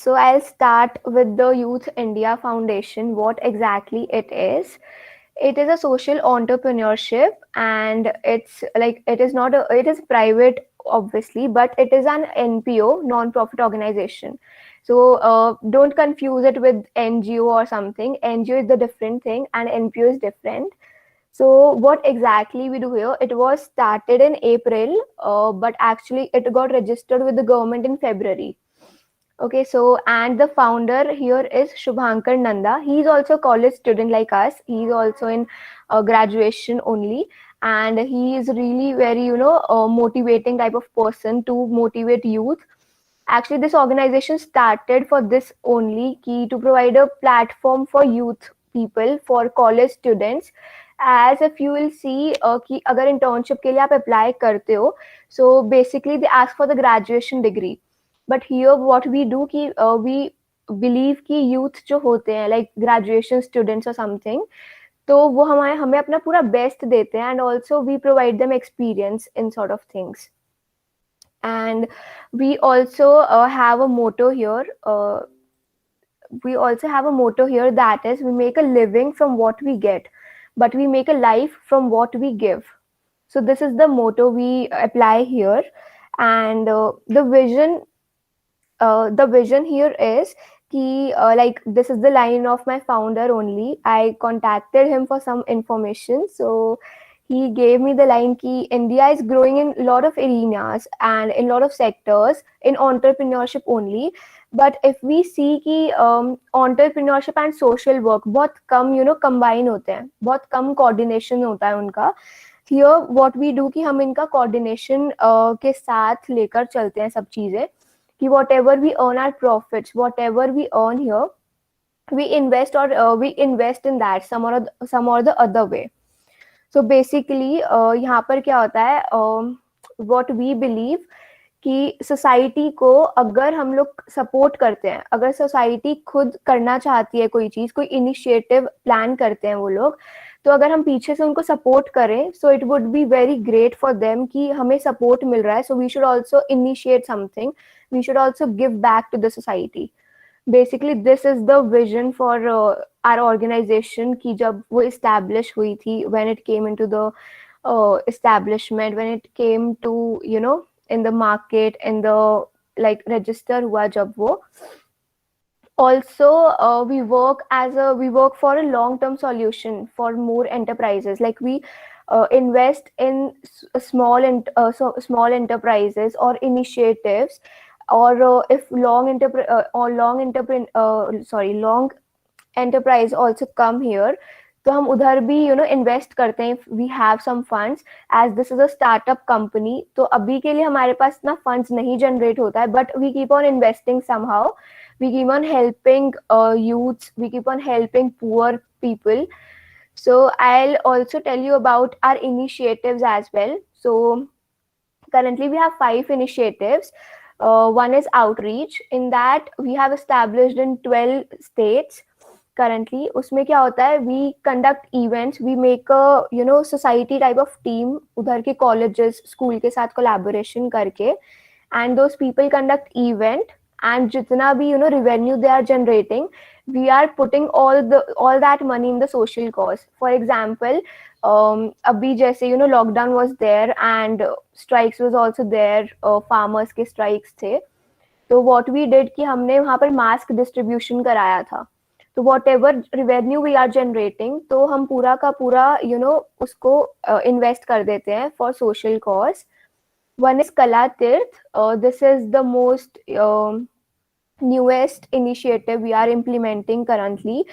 So I'll start with the Youth India Foundation, what exactly it is. It is a social entrepreneurship, and it's like it is not a, it is private obviously, but it is an NPO, non-profit organization. So don't confuse it with NGO or something. NGO is the different thing and NPO is different. So what exactly we do here? It was started in April, but actually it got registered with the government in February. Okay, so and the founder here is Shubhankar Nanda. He's also a college student like us. He's also in graduation only, and he is really very motivating type of person to motivate youth. Actually, this organization started for this only, key to provide a platform for youth people, for college students. As if you will see कि अगर internship के लिए आप apply करते हो, so basically they ask for the graduation degree. But here what we do कि we believe कि youth जो होते हैं like graduation students or something, तो वो हमें हमें अपना पूरा best देते हैं, and also we provide them experience in sort of things. And we also have a motto here. We also have a motto here, that is, we make a living from what we get, but we make a life from what we give. So this is the motto we apply here. And the vision here is कि like this is the line of my founder only. I contacted him for some information, so he gave me the line कि India is growing in a lot of arenas and in a lot of sectors in entrepreneurship only. But if we see कि entrepreneurship and social work बहुत कम combine होते हैं, बहुत कम coordination होता है उनका. Here what we do कि हम इनका coordination के साथ लेकर चलते हैं सब चीजें, कि whatever we earn our profits, whatever we earn here, we invest in that some or the other way. So basically यहाँ पर क्या होता है, what we believe कि सोसाइटी को अगर हम लोग सपोर्ट करते हैं, अगर सोसाइटी खुद करना चाहती है कोई चीज, कोई इनिशिएटिव प्लान करते हैं वो लोग, तो अगर हम पीछे से उनको सपोर्ट करें, so it would be very great for them कि हमें सपोर्ट मिल रहा है, so we should also initiate something, we should also give back to the society. Basically this is the vision for our organisation की जब वो establish हुई थी, when it came into the establishment, when it came to in the market, in the like register हुआ जब वो. Also we work for a long term solution for more enterprises, like we invest in small enterprises or initiatives, or if long enterprise also come here, तो हम उधर भी invest करते हैं. We have some funds, as this is a startup company, तो अभी के लिए हमारे पास इतना फंड्स नहीं जनरेट होता है, but we keep on investing somehow. We keep on helping youths, we keep on helping poor people. So I'll also tell you about our initiatives as well. So currently we have 5 initiatives. One is outreach. In that we have established in 12 states currently. उसमें क्या होता है, we conduct events, we make a society type of team उधर के colleges, school के साथ collaboration करके, and those people conduct event, and जितना भी revenue they are generating, we are putting all that money in the social cause. For example, अभी जैसे lockdown was there and strikes was also there, farmers के strikes थे, तो what we did कि हमने वहाँ पर मास्क डिस्ट्रीब्यूशन कराया था. तो whatever revenue we are generating, तो हम पूरा का पूरा उसको इन्वेस्ट कर देते हैं for social cause. One is कला तीर्थ. This is the most newest initiative we are implementing currently.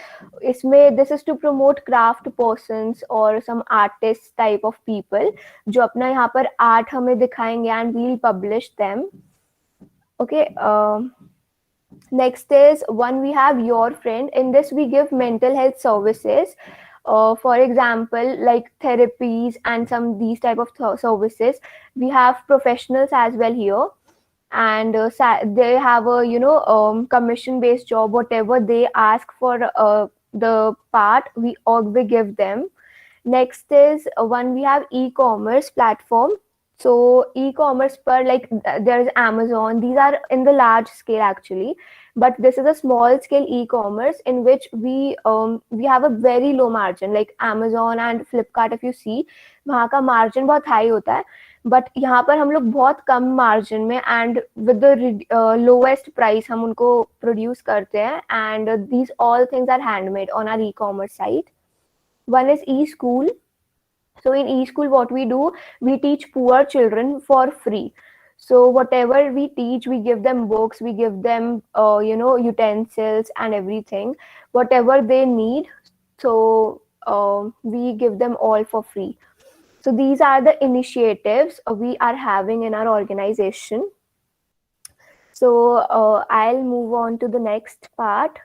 इसमें this is to promote craft persons or some artist type of people जो अपना यहाँ पर art हमें दिखाएंगे, and we'll publish them. Okay. Next is one, we have Your Friend. In this we give mental health services. For example, like therapies and some these type of services. We have professionals as well here, and they have a commission based job. Whatever they ask for the part, we give them. Next is one, we have e-commerce platform. So e-commerce per, like there is Amazon. These are in the large scale actually. but this is a small scale e-commerce in which we have a very low margin. Like Amazon and Flipkart, if you see, वहाँ का margin बहुत high होता है, but यहाँ पर हम लोग बहुत कम मार्जिन में and with the lowest price हम उनको प्रोड्यूस करते हैं, and these all things are handmade on our e-commerce site. One is e-school. So in e-school, what we do, we teach poor children for free. So whatever we teach, we give them books, we give them, utensils and everything, whatever they need. So we give them all for free. So these are the initiatives we are having in our organization. So I'll move on to the next part.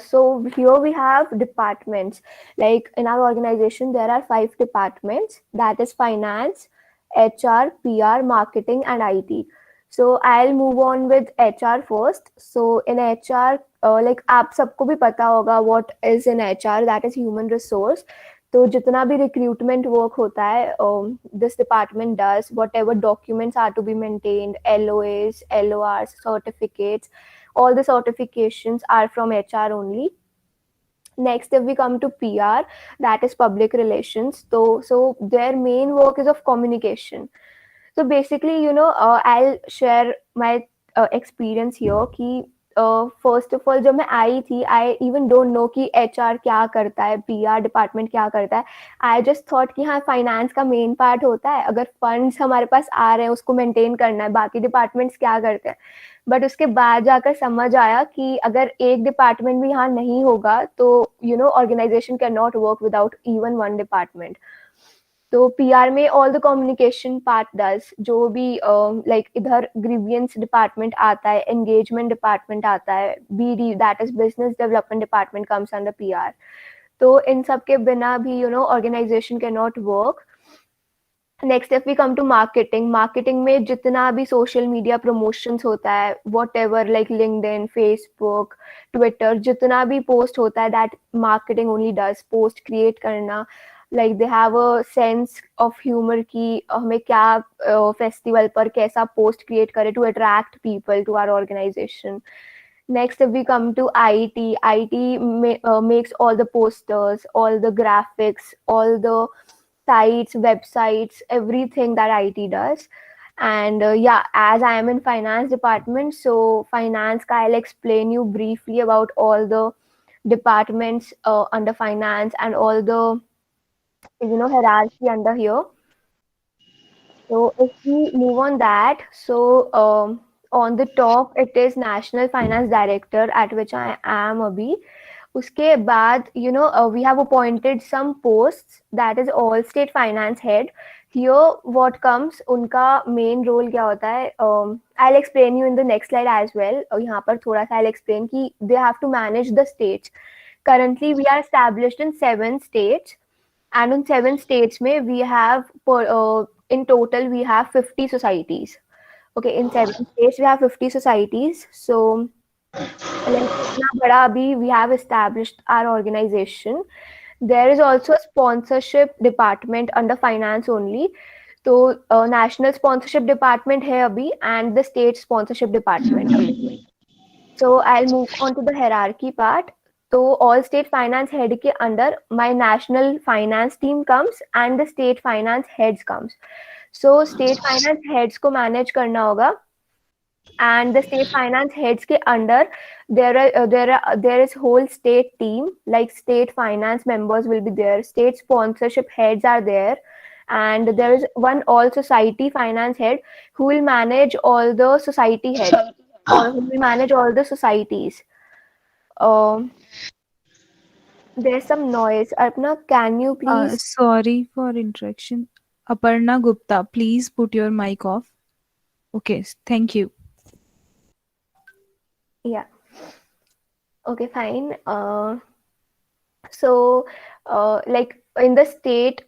So here we have departments. Like in our organization, there are 5 departments, that is finance, HR, PR, marketing, and IT. So I'll move on with HR first. So in HR, like आप सबको भी पता होगा what is in HR, that is human resource. तो जितना भी recruitment work होता है, this department does whatever documents are to be maintained, LOAs, LORs, certificates, all the certifications are from HR only. Next, if we come to PR, that is public relations. So their main work is of communication. So basically, I'll share my experience here कि first of all जब मैं आई थी, I even don't know कि HR क्या करता है, PR department क्या करता है. आई जस्ट थॉट कि हाँ, फाइनेंस का मेन पार्ट होता है, अगर फंड्स हमारे पास आ रहे हैं उसको मेंटेन करना है, बाकी डिपार्टमेंट्स क्या करते हैं. बट उसके बाद जाकर समझ आया कि अगर एक डिपार्टमेंट भी यहाँ नहीं होगा तो organisation can not work without even one department. तो PR में all the communication part does, जो भी लाइक इधर ग्रीवियंस डिपार्टमेंट आता है, एंगेजमेंट डिपार्टमेंट आता है, BD that is business development department comes under PR. तो इन सब के बिना भी organisation can not work. Next, if we come to marketing, marketing में जितना भी सोशल मीडिया प्रमोशंस होता है, whatever, like LinkedIn, Facebook, Twitter, जितना भी पोस्ट होता है, that marketing only does. Post create करना, like they have a sense of humour कि हमें क्या फेस्टिवल पर कैसा पोस्ट क्रिएट करे to attract people to our organisation. Next, if we come to IT makes all the posters, all the graphics, all the sites, websites, everything that IT does. And as I am in finance department, so finance ka I'll explain you briefly about all the departments under finance and all the hierarchy under here. So if we move on that, so on the top it is National Finance Director, at which I am abhi. उसके बाद we have appointed some posts, that is all state finance head. Here what comes, उनका main role क्या होता है, I'll explain you in the next slide as well. यहाँ पर थोड़ा सा I'll explain कि they have to manage the states. Currently we are established in 7 states, and in 7 states में we have in total we have 50 societies. Okay, in 7 states we have 50 societies. So like इतना बड़ा अभी we have established our organization. There is also a sponsorship department under finance only. तो national sponsorship department है अभी, and the state sponsorship department अभी. So I'll move on to the hierarchy part. तो all state finance head के अंदर my national finance team comes and the state finance heads comes. So state finance heads को manage करना होगा, and the state finance heads के under there is whole state team, like state finance members will be there, state sponsorship heads are there, and there is one all society finance head who will manage all the society heads or who will manage all the societies. There's some noise. Arpana, can you please? Sorry for interruption. Aparna Gupta, please put your mic off. Okay, thank you. Yeah. Okay, fine. So, like in the state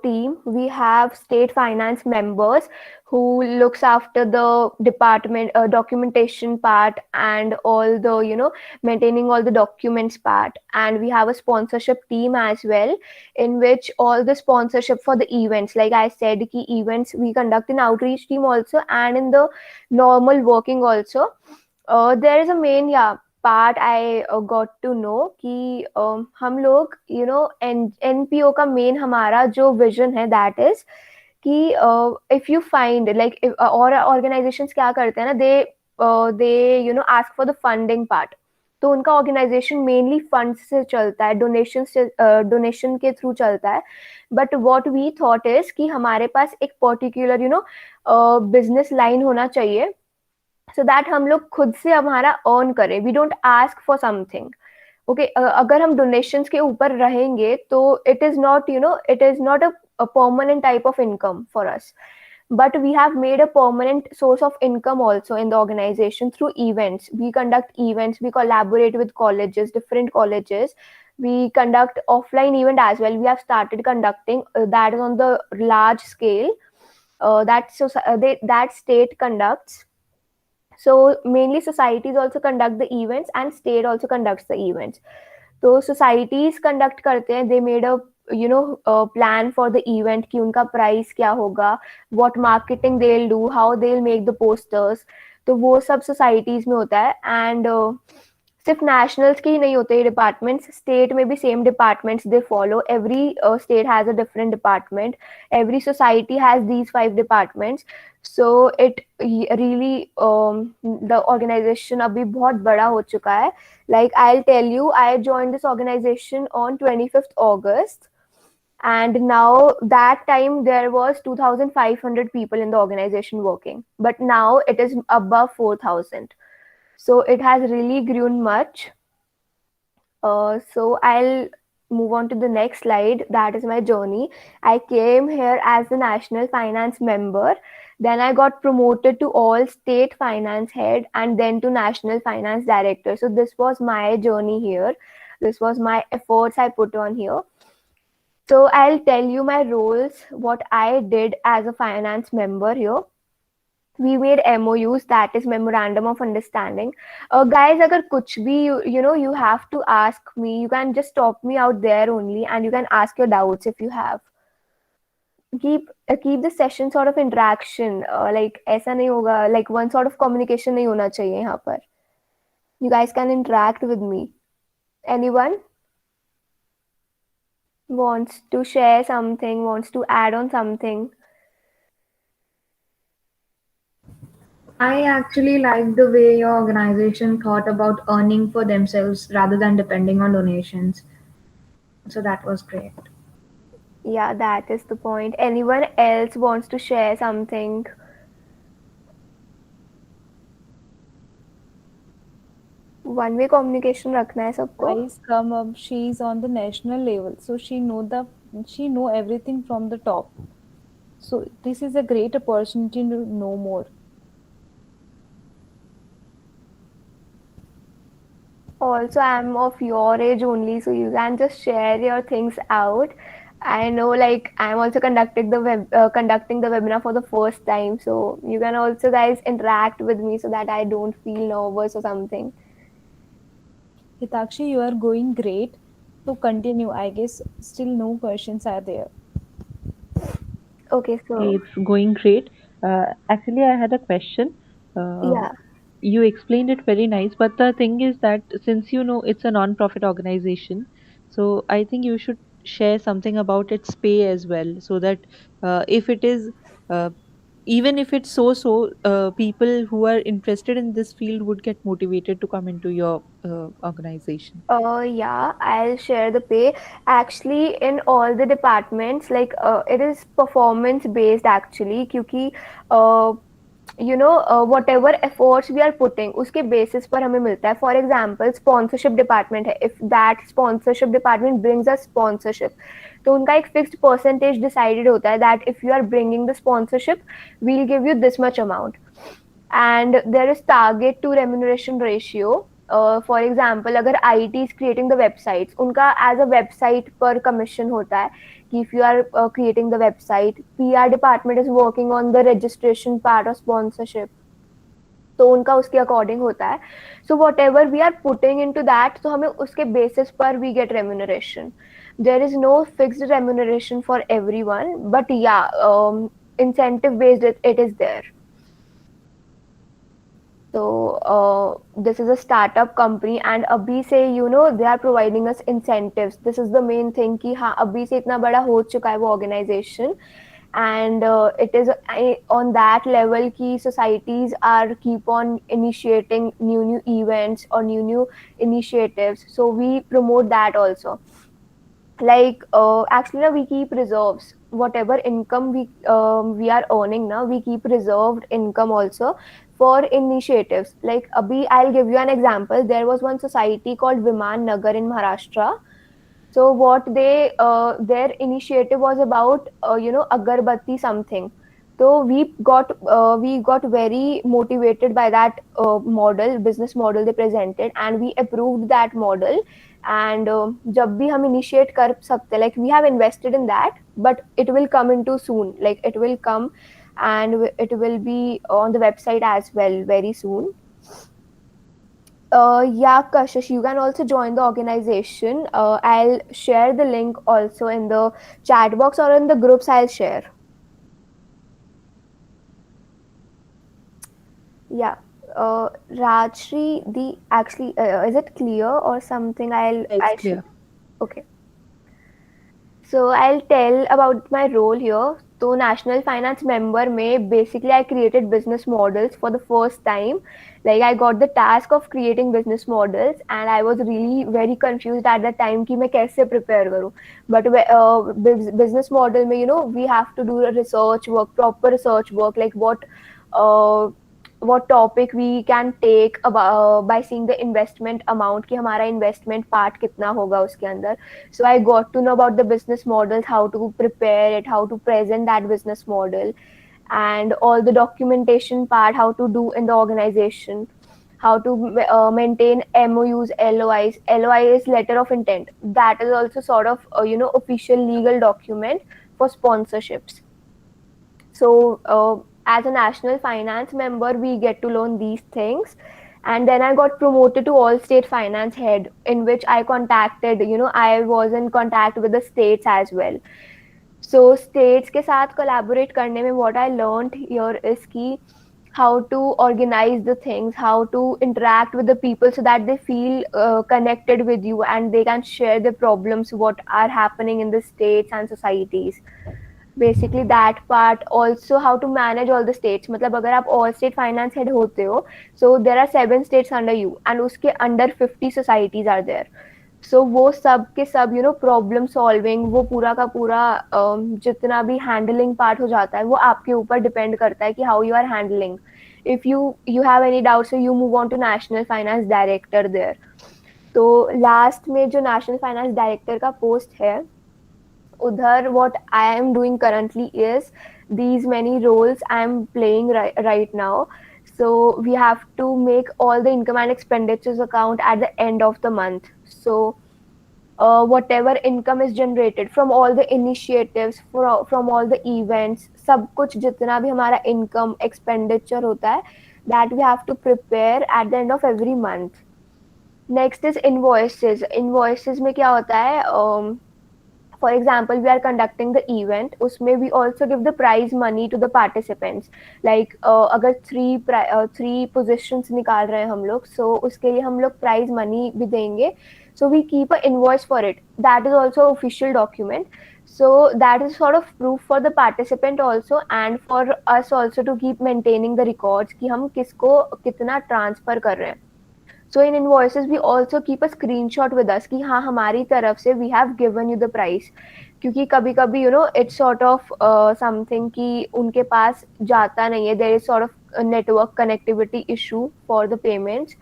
team, we have state finance members who looks after the department documentation part and all the maintaining all the documents part. And we have a sponsorship team as well, in which all the sponsorship for the events, like I said, key events we conduct in outreach team also and in the normal working also. There is a main, yeah, part I got to know कि हम लोग NPO का main हमारा जो vision है that is कि if you find like और organisations क्या करते हैं ना, they ask for the funding part. तो उनका ऑर्गेनाइजेशन मेनली फंड्स से चलता है, डोनेशन से, डोनेशन के थ्रू चलता है। But what we thought is कि हमारे पास एक पर्टिकुलर बिजनेस लाइन होना चाहिए, सो दैट हम लोग खुद से हमारा अर्न करें, we don't ask for something. Okay, अगर हम डोनेशंस के ऊपर रहेंगे तो it is not a permanent type of income for us, but we have made a permanent source of income also in the organization through events. We conduct events, we collaborate with colleges, different colleges. We conduct offline event as well. We have started conducting, that is on the large scale, that state conducts. So mainly societies also conduct the events and state also conducts the events. तो societies conduct करते हैं, they made a plan for the event कि उनका price क्या होगा, what marketing they'll do, how they'll make the posters. तो वो सब societies में होता है। एंड सिर्फ नेशनल्स के ही नहीं होते ये डिपार्टमेंट्स, स्टेट में भी same departments they follow. Every state has a different department, every society has these 5 departments. So it really, the organization अभी बहुत बड़ा हो चुका है। Like I tell you, I join this organization on 25th August, and now that time there was 2500 people in the organization working, but now it is above 4000. So it has really grown much. So I'll move on to the next slide. That is my journey. I came here as a national finance member. Then I got promoted to all state finance head and then to national finance director. So this was my journey here. This was my efforts I put on here. So I'll tell you my roles, what I did as a finance member here. We made MOUs, that is memorandum of understanding. Guys, agar kuch bhi you have to ask me, you can just stop me out there only and you can ask your doubts if you have. Keep the session sort of interaction, like ऐसा नहीं होगा, like one sort of communication नहीं होना चाहिए यहाँ पर. You guys can interact with me. Anyone wants to share something, wants to add on something? I actually like the way your organization thought about earning for themselves rather than depending on donations. So that was great. Yeah, that is the point. Anyone else wants to share something? One way communication रखना है सबको। Guys come up, she's on the national level, so she know everything from the top. So this is a great opportunity to know more. Also, I'm of your age only, so you can just share your things out. I know, like, I'm also conducting the webinar for the first time, so you can also guys interact with me so that I don't feel nervous or something. Hitakshi, you are going great. So continue. I guess still no questions are there. Okay, so It's going great. Actually, I had a question. yeah. You explained it very nice, but the thing is that since you know it's a non-profit organization, so I think you should share something about its pay as well, so that if it is uh, even if it's so, people who are interested in this field would get motivated to come into your organization. Yeah, I'll share the pay. Actually, in all the departments, like it is performance based actually, क्योंकि whatever efforts we are putting, उसके basis पर हमें मिलता है. For example, sponsorship department है. If that sponsorship department brings us sponsorship, तो उनका एक fixed percentage decided होता है that if you are bringing the sponsorship, we'll give you this much amount. And there is target to remuneration ratio. For example, अगर IT is creating the websites, उनका as a website per commission होता है कि if you are creating the website, PR department is working on the registration part of sponsorship, तो उनका उसके according होता है. So whatever we are putting into that, तो हमें उसके बेसिस पर we get remuneration. There is no fixed remuneration for everyone, but या incentive based it is there. So this is a startup company and अभी से they are providing us incentives. This is the main thing कि हाँ अभी से इतना बड़ा हो चुका है वो organization and it is on that level कि societies are keep on initiating new events or new initiatives. So we promote that also. Like actually now we keep reserves whatever income we are earning now, we keep reserved income also for initiatives. Like abhi I'll give you an example. There was one society called Viman Nagar in Maharashtra. So what they their initiative was about agarbatti something. So we got very motivated by that model, business model they presented, and we approved that model. And जब भी हम initiate कर सकते, like we have invested in that, but it will come into soon, like it will come and it will be on the website as well very soon. Yeah, Kashish, you can also join the organization. I'll share the link also in the chat box or in the groups I'll share. Yeah. Rajshri, the actually, is it clear or something? Yeah, it's I should. clear. Okay. So I'll tell about my role here. So National Finance member में basically I created business models for the first time. Like I got the task of creating business models and I was really very confused at that time कि मैं कैसे prepare करूँ. But business model में we have to do a research work, proper research work, like uh, what topic we can take about by seeing the investment amount कि हमारा investment part कितना होगा उसके अंदर. So I got to know about the business models, how to prepare it, how to present that business model, and all the documentation part, how to do in the organization, how to maintain MOUs, LOIs. LOI is letter of intent. That is also sort of official legal document for sponsorships. So as a national finance member, we get to learn these things. And then I got promoted to all state finance head, in which I contacted, I was in contact with the states as well. So states के साथ collaborate करने में what I learned here is कि how to organize the things, how to interact with the people so that they feel connected with you and they can share the problems what are happening in the states and societies. Basically that part also how to manage all the states. मतलब अगर आप all state finance head होते हो, so there are 7 states under you and उसके under 50 societies are there. So वो सब के सब प्रॉब्लम सॉल्विंग, वो पूरा का पूरा जितना भी हैंडलिंग पार्ट हो जाता है वो आपके ऊपर डिपेंड करता है कि how you are handling. If you have any doubt so you move on to national finance director there. तो लास्ट में जो नेशनल फाइनेंस डायरेक्टर का पोस्ट है udhar what I am doing currently is these many roles I am playing right now. So we have to make all the income and expenditures account at the end of the month. So whatever income is generated from all the initiatives, from all the events, सब कुछ जितना भी हमारा income expenditure होता है, that we have to prepare at the end of every month. Next is invoices. Invoices में क्या होता है, for example we are conducting the event, उसमें we also give the prize money to the participants. Like अगर three positions निकाल रहे हैं हम लोग, so उसके लिए हम लोग prize money भी देंगे. So we keep a invoice for it. That is also official document. So that is sort of proof for the participant also and for us also to keep maintaining the records कि हम किसको कितना transfer कर रहे हैं. So in invoices we also keep a screenshot with us कि हाँ हमारी तरफ से we have given you the price. क्योंकि कभी कभी it's sort of something कि उनके पास जाता नहीं है, there is sort of a network connectivity issue for the payments.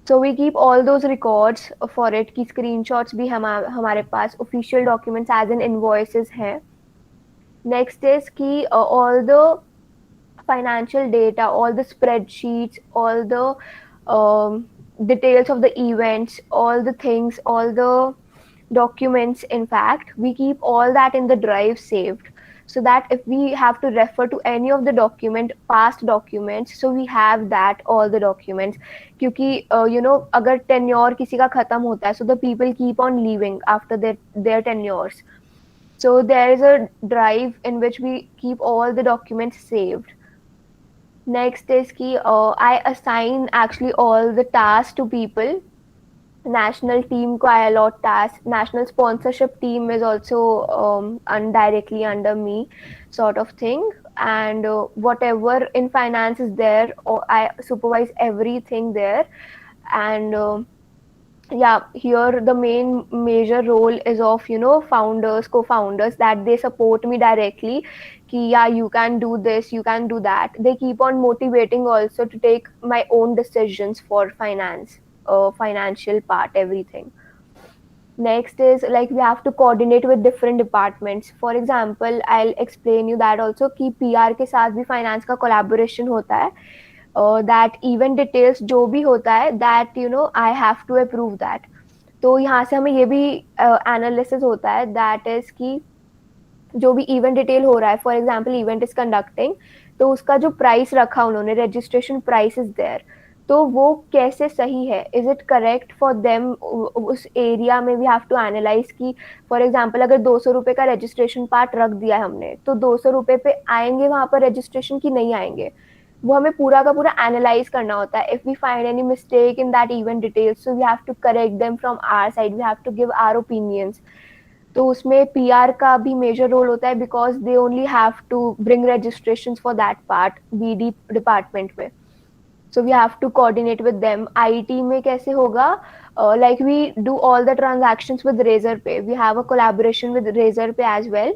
So we keep all those records for it कि screenshots भी हमारे पास official documents as in invoices हैं. Next is कि all the financial data, all the spreadsheets, all the details of the events, all the things, all the documents, in fact, we keep all that in the drive saved. So that if we have to refer to any of the past documents, so we have that, all the documents. क्योंकि अगर tenure किसी का खत्म होता है, so the people keep on leaving after their tenures. So there is a drive in which we keep all the documents saved. Next is ki I assign actually all the tasks to people. National team को I allot tasks. National sponsorship team is also directly under me, sort of thing. And whatever in finance is there, or I supervise everything there. And yeah, here the main major role is of founders, co-founders, that they support me directly ki yeah, you can do this, you can do that. They keep on motivating also to take my own decisions for finance, financial part, everything. Next is like we have to coordinate with different departments. For example, I'll explain you that also कि PR के साथ भी finance का collaboration होता है. That event details जो भी होता है, that I have to approve that. तो यहाँ से हमें ये भी एनालिसिस होता है, दैट इज कि जो भी इवेंट डिटेल हो रहा है, for example event is conducting, तो उसका जो प्राइस रखा उन्होंने, रजिस्ट्रेशन प्राइस इज देयर, तो वो कैसे सही है, is it correct for them उस एरिया में. वी हैव टू एनालाइज कि फॉर एग्जांपल अगर 200 रुपए का रजिस्ट्रेशन पार्ट रख दिया है हमने, तो 200 रुपए पे आएंगे वहां पर रजिस्ट्रेशन की नहीं आएंगे, वो हमें पूरा का पूरा एनालाइज करना होता है. If we find any mistake in that event details, so we have to correct them from our side, we have to give our opinions. तो उसमें पीआर का भी मेजर रोल होता है, because they only have to bring registration for that part BD department में. So we have to coordinate with them. IT में कैसे होगा, like we do all the transactions with razor पे, we have a collaboration with Razorpay as well.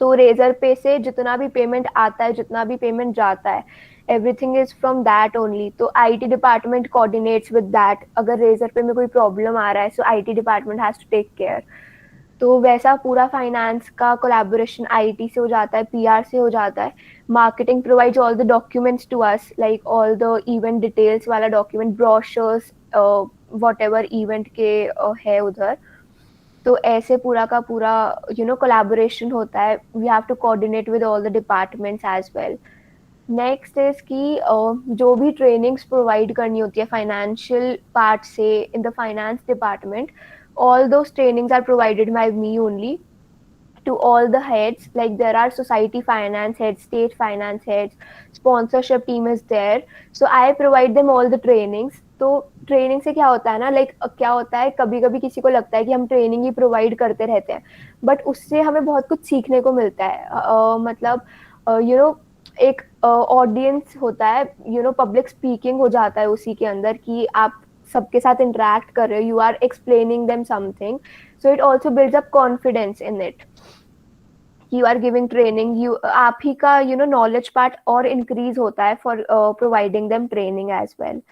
तो Razorpay से जितना भी payment आता है, जितना भी पेमेंट जाता है, everything is from that only. तो IT department coordinates with that. अगर रेजर पे में कोई प्रॉब्लम आ रहा है, so IT department has to take care. तो वैसा पूरा फाइनेंस का कोलैबोरेशन आईटी से हो जाता है, पीआर से हो जाता है. Marketing provides all the documents to us, like all the event details वाला document, brochures, whatever event के है उधर. तो ऐसे पूरा का पूरा कोलैबोरेशन होता है. We have to coordinate with all the departments as well. Next is कि जो भी ट्रेनिंग्स प्रोवाइड करनी होती है फाइनेंशियल पार्ट से in the finance department, all those trainings are provided by me only to all the heads. Like there are society finance heads, state finance heads, sponsorship team is there, so I provide them all the trainings. तो training से क्या होता है ना, like क्या होता है, कभी कभी किसी को लगता है कि हम ट्रेनिंग ही प्रोवाइड करते रहते हैं, बट उससे हमें बहुत कुछ सीखने को मिलता है. मतलब एक ऑडियंस होता है, पब्लिक स्पीकिंग हो जाता है उसी के अंदर, कि आप सबके साथ इंटरेक्ट कर रहे हो, you are explaining them something, so it also builds up confidence in it. You are giving training, you आप ही का नॉलेज पार्ट और इंक्रीज होता है for providing them training as well.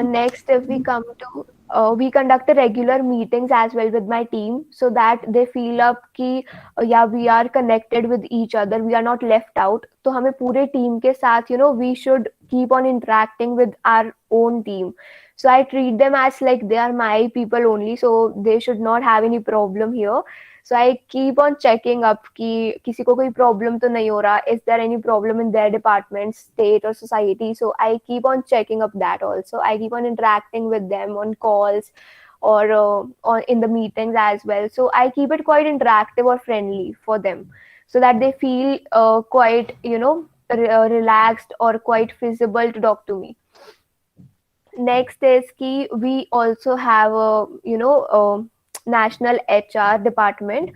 Next, if we come to, we conduct a regular meetings as well with my team, so that they feel up कि yeah, we are connected with each other, we are not left out. तो हमें पूरे team के साथ we should keep on interacting with our own team. So I treat them as like they are my people only, so they should not have any problem here. So I keep on checking up कि किसी को कोई problem तो नहीं हो रहा, is there any problem in their department, state or society. So I keep on checking up that also. I keep on interacting with them on calls or in the meetings as well. So I keep it quite interactive or friendly for them, so that they feel quite relaxed or quite feasible to talk to me. Next is कि we also have a national HR department.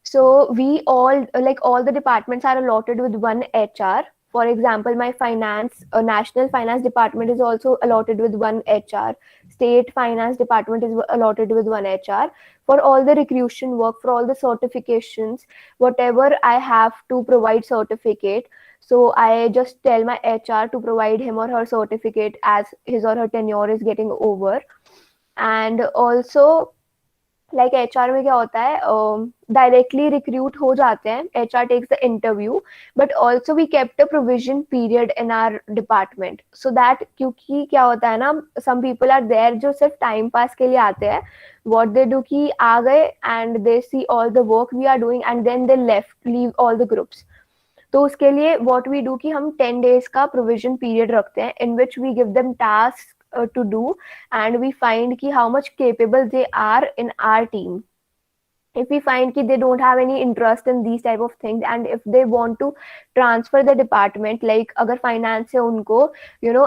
So we all, like all the departments are allotted with one HR. For example, my finance, national finance department is also allotted with one HR. State finance department is allotted with one HR. For all the recruitment work, for all the certifications, whatever I have to provide certificate, so I just tell my HR to provide him or her certificate as his or her tenure is getting over. And also, like HR में क्या होता है, directly recruit हो जाते हैं, HR takes the interview, but also we kept a provision period in our department, so that, क्योंकि क्या होता है ना, सम पीपल आर देयर जो सिर्फ टाइम पास के लिए आते हैं. व्हाट दे डू कि आ गए and they see all the work we are doing and then they left, leave all the groups. तो उसके लिए व्हाट वी डू कि हम 10 days का प्रोविजन पीरियड रखते हैं, in which we give them task to do, and we find ki how much capable they are in our team. if we find that they don't have any interest in these type of things, and if they want to transfer the department, like अगर finance है उनको,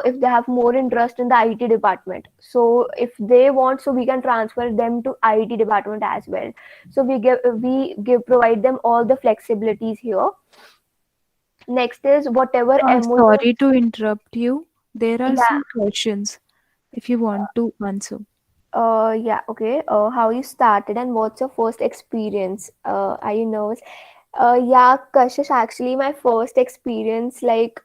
if they have more interest in the IT department, so if they want, so we can transfer them to IT department as well. So we provide them all the flexibilities here. Next is whatever MOU. Sorry to interrupt you. There are Yeah. some questions if you want to answer. Yeah, okay. How you started and what's your first experience? Are you nervous? Yeah, Kashish, actually, my first experience, like,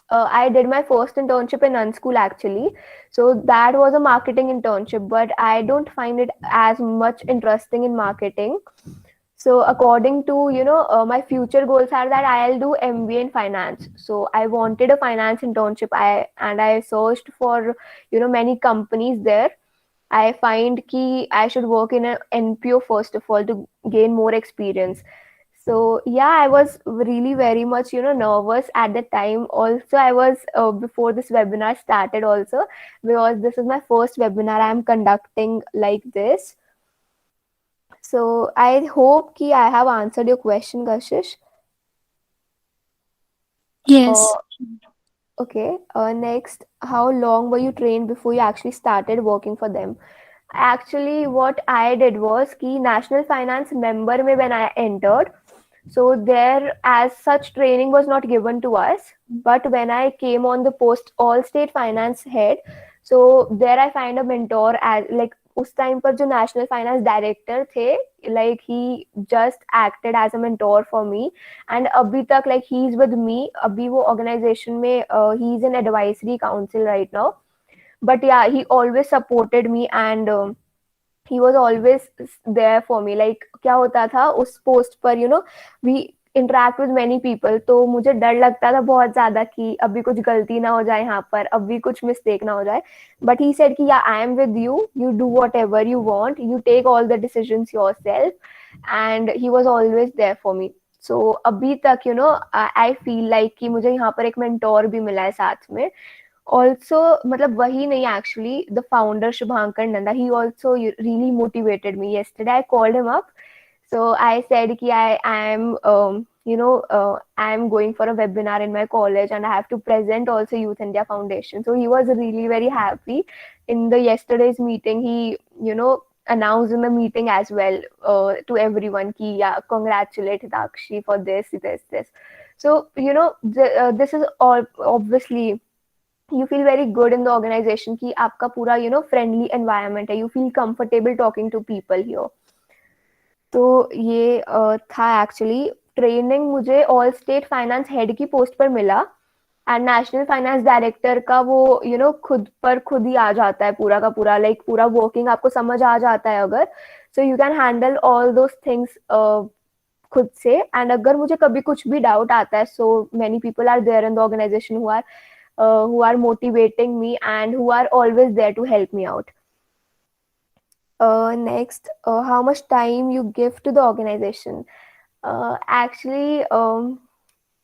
I did my first internship in Unschool actually. So that was a marketing internship, but I don't find it as much interesting in marketing. So according to, my future goals are that I'll do MBA in finance. So I wanted a finance internship. I searched for, many companies there. I find ki I should work in an NPO first of all to gain more experience. So yeah, I was really very much, nervous at the time. Also, I was before this webinar started also, because this is my first webinar I'm conducting like this. So I hope ki I have answered your question, Kashish. Uh, Yes. okay. Next, how long were you trained before you actually started working for them? Actually, what I did was कि national finance member में when I entered, so there as such training was not given to us. But when I came on the post all state finance head, so there I find a mentor as like उस time पर जो national finance director थे, like he just acted as a mentor for me, and अभी तक like he's with me. अभी वो organization में he's in advisory council right now. But yeah, he always supported me, and he was always there for me. Like क्या होता था उस post पर, we interact with many people, तो मुझे डर लगता था बहुत ज्यादा कि अभी कुछ गलती ना हो जाए यहाँ पर, अभी कुछ मिस्टेक ना हो जाए. But he said कि yeah, I am with you, you do whatever you want, you take all the decisions yourself, and he was always there for me. So अभी तक, I feel like कि मुझे यहाँ पर एक mentor भी मिला है साथ में. Also, मतलब वही नहीं, actually the founder Shubhankar Nanda, he also really motivated me. Yesterday I called him up, so I said ki I am I am going for a webinar in my college and I have to present also Youth India Foundation. So he was really very happy. In the yesterday's meeting, he announced in the meeting as well, to everyone ki yeah, congratulate Dakshi for this. So this is all obviously, you feel very good in the organization कि आपका पूरा friendly environment है, you feel comfortable talking to people here. तो ये था actually. Training मुझे all state finance head की post पर मिला, एंड नेशनल फाइनेंस डायरेक्टर का वो खुद पर खुद ही आ जाता है पूरा का पूरा, लाइक पूरा वर्किंग आपको समझ आ जाता है अगर, so you can handle all those things खुद से. एंड अगर मुझे कभी कुछ भी डाउट आता है, so many people are there in the organization who are motivating me and who are always there to help me out. Next, how much time you give to the organization? Actually,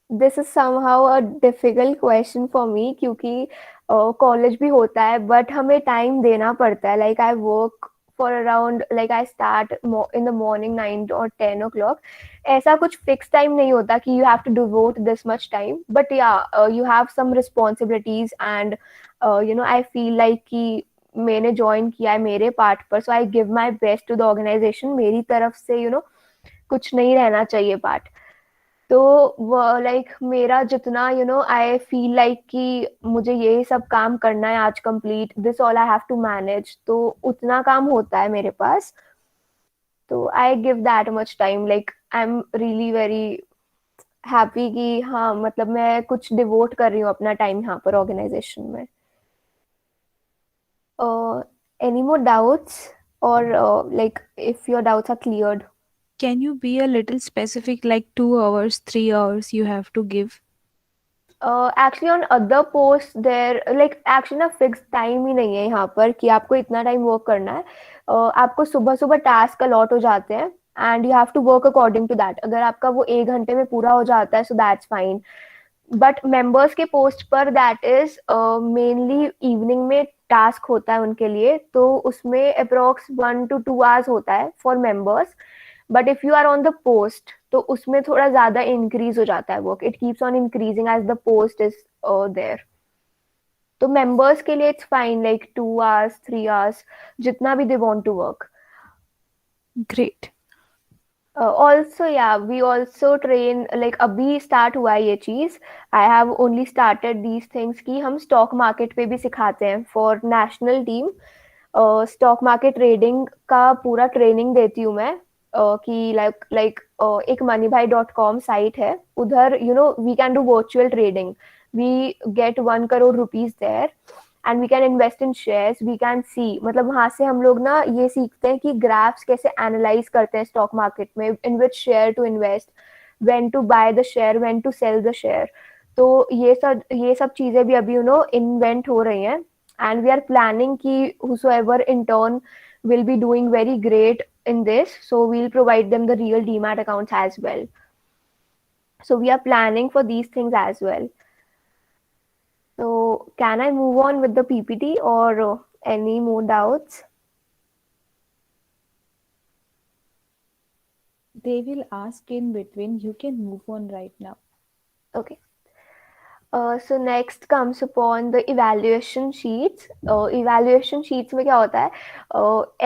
this is somehow a difficult question for me क्योंकि college भी होता है, but हमें time देना पड़ता है. Like I work for around, like I start in the morning 9 or 10 o'clock. ऐसा कुछ फिक्स टाइम नहीं होता कि you have to devote this much time, but yeah, you have some responsibilities, and I feel like कि मैंने join किया है मेरे पार्ट पर, so I give my best to the organisation. मेरी तरफ से कुछ नहीं रहना चाहिए पार्ट. तो वो लाइक मेरा जितना आई फील लाइक कि मुझे ये सब काम करना है आज complete, this all I have to manage, तो उतना काम होता है मेरे पास. तो I give that much time. Like I am really very happy कि हाँ, मतलब मैं कुछ डिवोट कर रही हूँ अपना टाइम यहाँ पर ऑर्गेनाइजेशन में. एनी मोर डाउट्स, और like if your doubts are cleared? Can you be a little specific, like 2 hours, 3 hours you have to give? Actually on other post there, like actually ना fix time ही नहीं है यहाँ पर कि आपको इतना टाइम वर्क करना है. आपको सुबह सुबह टास्क अलॉट हो जाते हैं, and you have to work according to that. अगर आपका वो 1 घंटे में पूरा हो जाता है, so that's fine. But members के पोस्ट पर दैट इज मेनली इवनिंग में टास्क होता है उनके लिए, तो उसमें अप्रोक्स 1 to 2 hours होता है for members. But if you are on the post तो उसमें थोड़ा ज्यादा इंक्रीज हो जाता है work, it keeps on increasing as the post is there. तो मेंबर्स के लिए it's fine, like 2 hours 3 hours, जितना भी they want to work. Great. Also yeah, we also train, like अभी start हुआ है ये चीज, I have only started these things कि हम stock market पे भी सिखाते हैं for national team। Stock market trading का पूरा ट्रेनिंग देती हूँ मैं, कि लाइक एक moneybuy.com साइट है, उधर we can do virtual trading, we get 1 crore rupees there and we can invest in shares, we can see, मतलब वहां से हम लोग ना ये सीखते हैं कि ग्राफ्स कैसे एनालाइज करते हैं स्टॉक मार्केट में, in which share to invest, when to buy the share, when to sell the share. तो ये सब चीजें भी अभी इन्वेंट हो रही हैं, and we are planning ki whosoever intern will be doing very great in this, so we'll provide them the real demat accounts as well. So we are planning for these things as well. So can I move on with the PPT or any more doubts? They will ask in between. You can move on right now. Okay. So next comes upon the evaluation sheets. Evaluation sheets में क्या होता है,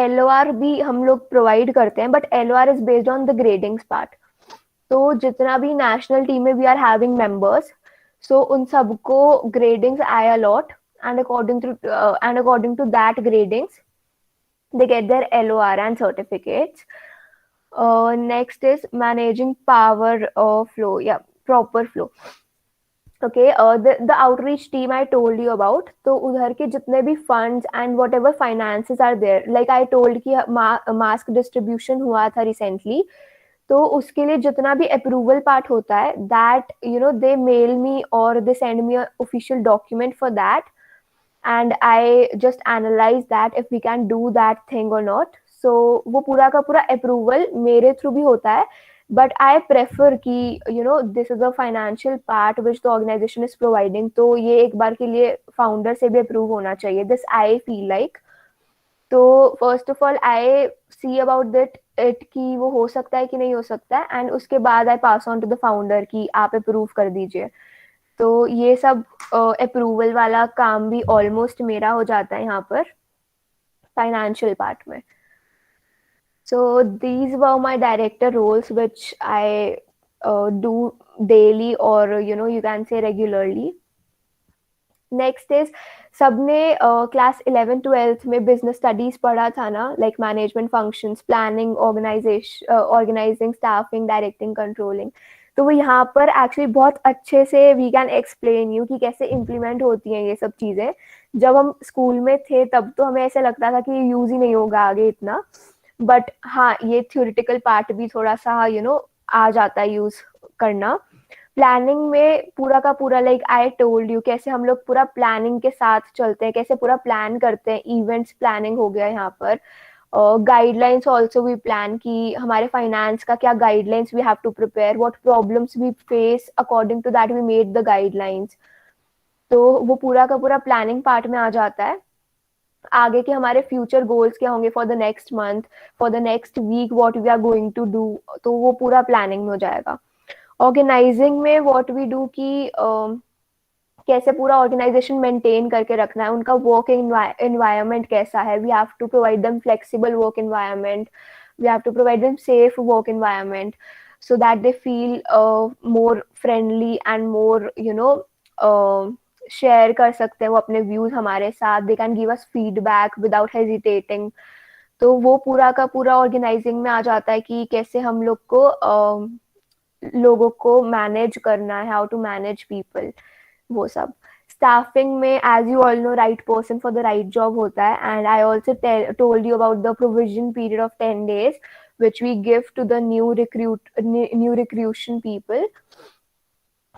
LOR भी हम लोग provide करते हैं, but LOR is based on the gradings part. तो जितना भी नेशनल टीम में we are having members, so उन सबको gradings I allot, and according to that gradings they get their LOR and certificates. Next is managing power flow, yeah, proper flow. Okay, the outreach team I told you about, तो उधर के जितने भी funds and whatever finances are there, like I told कि mask distribution हुआ था recently, तो उसके लिए जितना भी अप्रूवल पार्ट होता है, दैट दे मेल मी और they send me official document for that, and I just analyse that if we can do that thing और नॉट। सो वो पूरा का पूरा अप्रूवल मेरे थ्रू भी होता है, बट आई प्रेफर कि this is a financial part which the organization is providing, तो ये एक बार के लिए फाउंडर से भी अप्रूव होना चाहिए, दिस आई फील लाइक। तो first of all I see about that it कि वो हो सकता है कि नहीं हो सकता है, एंड उसके बाद I pass on to the founder कि आप अप्रूव कर दीजिए। तो ये सब अप्रूवल वाला काम भी ऑलमोस्ट मेरा हो जाता है यहाँ पर फाइनेंशियल पार्ट में। So these were my director roles which I do daily और you can say regularly. Next is सबने क्लास 11-12 में बिजनेस स्टडीज पढ़ा था ना, like management functions, planning, organising, staffing, directing, controlling. तो वो यहाँ पर एक्चुअली बहुत अच्छे से वी कैन एक्सप्लेन यू कि कैसे इम्प्लीमेंट होती हैं ये सब चीजें। जब हम स्कूल में थे तब तो हमें ऐसा लगता था कि यूज ही नहीं होगा आगे इतना, बट हाँ ये थ्योरेटिकल पार्ट भी थोड़ा सा आ जाता है यूज करना। प्लानिंग में पूरा का पूरा लाइक आई टोल्ड यू कैसे हम लोग पूरा प्लानिंग के साथ चलते हैं, कैसे पूरा प्लान करते हैं, इवेंट्स प्लानिंग हो गया यहाँ पर। गाइडलाइंस ऑल्सो वी प्लान कि हमारे फाइनेंस का क्या guidelines we have to prepare, what problems we face, according to that we made the guidelines. तो वो पूरा का पूरा प्लानिंग पार्ट में आ जाता है। आगे के हमारे फ्यूचर गोल्स क्या होंगे for the next month, for the next week, what we are going to do, तो वो पूरा प्लानिंग में हो जाएगा। ऑर्गेनाइजिंग में व्हाट वी डू कि कैसे पूरा ऑर्गेनाइजेशन मेंटेन करके रखना है, उनका वर्क एनवायरनमेंट कैसा है, we have to provide them flexible work environment, we have to provide them safe work environment, so that they feel more friendly and more share कर सकते हैं वो अपने व्यूज हमारे साथ, they can give us feedback without hesitating. तो वो पूरा का पूरा ऑर्गेनाइजिंग में आ जाता है कि कैसे हम लोग को लोगों को मैनेज करना है, हाउ टू मैनेज पीपल, वो सब। स्टाफिंग में as you all know right person for the right job होता है, and I also told you about the provision period of 10 days which we give to the new recruition people.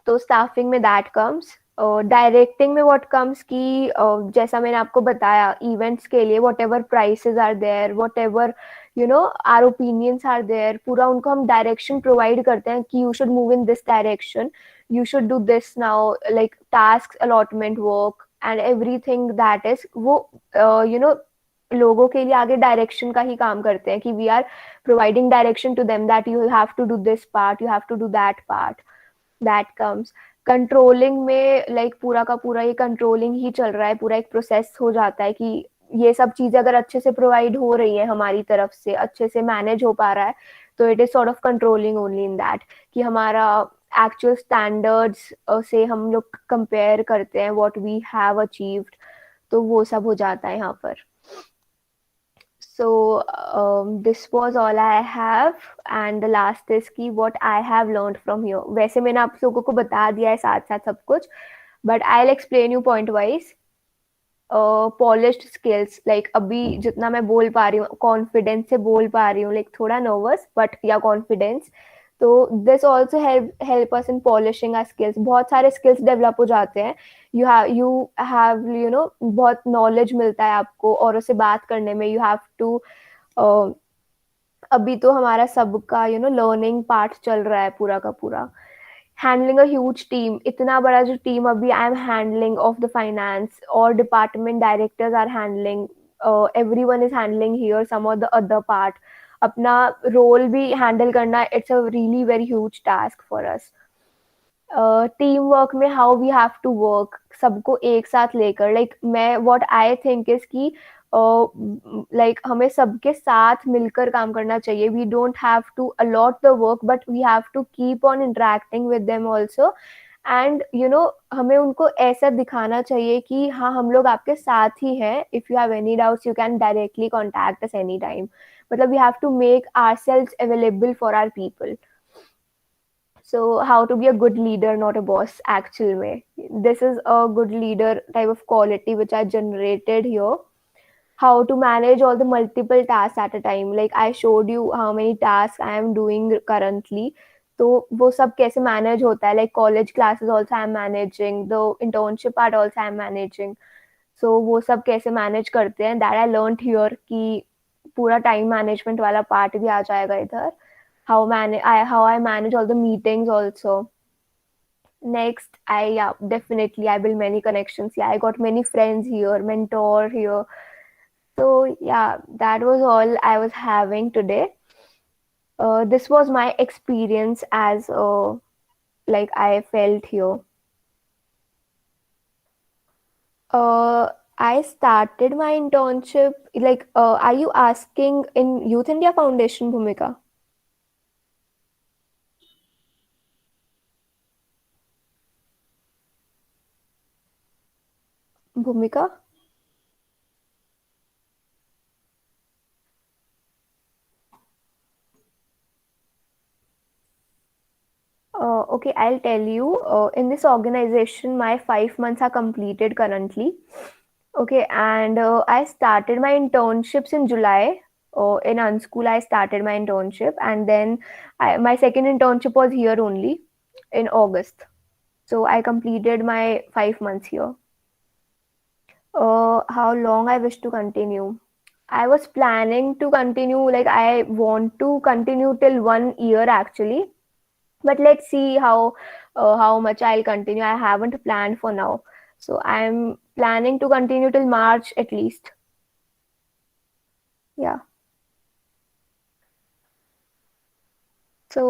तो staffing में that comes. Directing में what comes कि जैसा मैंने आपको बताया इवेंट्स के लिए whatever prices are there, whatever are opinions are there, पूरा उनको हम डायरेक्शन प्रोवाइड करते हैं कि you should move in this direction, you should do this now, like tasks allotment work and everything that is वो लोगों के लिए आगे डायरेक्शन का ही काम करते हैं कि we are providing direction to them that you have to do this part, you have to do that part, that comes controlling में। लाइक पूरा का पूरा ये कंट्रोलिंग ही चल रहा है, पूरा एक प्रोसेस हो जाता है कि ये सब चीजें अगर अच्छे से प्रोवाइड हो रही है हमारी तरफ से, अच्छे से मैनेज हो पा रहा है, तो it is sort of controlling only in that कि हमारा एक्चुअल स्टैंडर्ड्स से हम लोग कंपेयर करते हैं व्हाट वी हैव अचीव्ड, तो वो सब हो जाता है यहाँ पर। So this was all I have, and the last is कि what I have learned from here. वैसे मैंने आप लोगों को बता दिया है साथ साथ सब कुछ, but I'll explain you point wise. Polished skills, like अभी जितना मैं बोल पा रही हूँ, कॉन्फिडेंस से बोल पा रही हूँ, लाइक थोड़ा नर्वस बट या कॉन्फिडेंस, तो this also help us in polishing our skills. बहुत सारे स्किल्स डेवलप हो जाते हैं, यू नो बहुत नॉलेज मिलता है आपको और उससे बात करने में। यू हैव टू अभी तो हमारा सबका लर्निंग पार्ट चल रहा है पूरा का पूरा। हैंडलिंग अ ह्यूज टीम, इतना बड़ा जो टीम अभी I am handling of the finance, और department directors are handling, everyone is handling here some of the other part. अपना रोल भी हैंडल करना, it's a really very huge task for us. Team work में how we have to work, सबको एक साथ लेकर, like मैं what I think is कि लाइक हमें सबके साथ मिलकर काम करना चाहिए। We don't have to allot the work, but we have to keep on interacting with them also, and हमें उनको ऐसा दिखाना चाहिए कि हाँ हम लोग आपके साथ ही हैं। If you have any doubts you can directly contact us any time, मतलब we have to make ourselves available for our people. So how to be a good leader, not a boss, actual में. This is a good leader type of quality which I generated here. How to manage all the multiple tasks at a time. Like I showed you how many tasks I am doing currently. तो वो सब कैसे manage होता है, like college classes also I am managing, the internship part also I am managing. So वो सब कैसे manage करते हैं, that I learned here कि पूरा time management वाला part भी आ जाएगा इधर. How I manage all the meetings also. Next, definitely I build many connections. Yeah, I got many friends here, mentor here. So yeah, that was all I was having today. This was my experience as like I felt here. I started my internship, like are you asking in Youth India Foundation, Bhumika? Bhumika? Okay, I'll tell you. In this organization, my 5 months are completed currently. Okay, and I started my internships in July. In Unschool, I started my internship, and then my second internship was here only in August. So I completed my 5 months here. How long I wish to continue? I was planning to continue, like I want to continue till 1 year actually, but let's see how much I'll continue. I haven't planned for now, so I'm planning to continue till March at least. Yeah. So